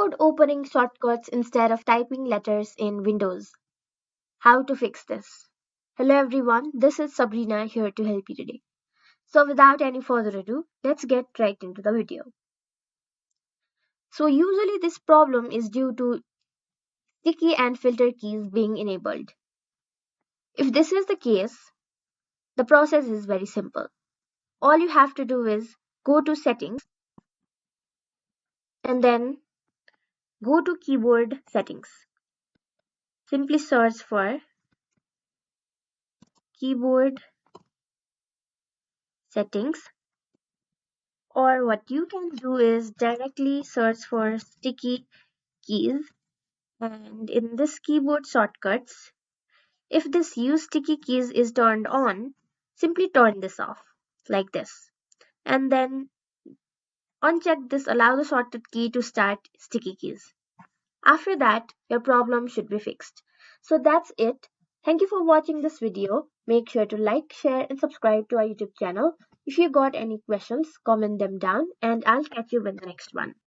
keyboard opening shortcuts instead of typing letters in Windows. How to fix this? Hello everyone, this is Sabrina here to help you today. So without any further ado, let's get right into the video. So usually this problem is due to sticky and filter keys being enabled. If this is the case, the process is very simple. All you have to do is go to settings and then go to keyboard settings. Simply search for keyboard settings, or what you can do is directly search for sticky keys, and in this keyboard shortcuts, if this use sticky keys is turned on, simply turn this off like this, and then uncheck this allow the shortcut key to start sticky keys. After that, your problem should be fixed. So that's it. Thank you for watching this video. Make sure to like, share and subscribe to our YouTube channel. If you got any questions, comment them down and I'll catch you in the next one.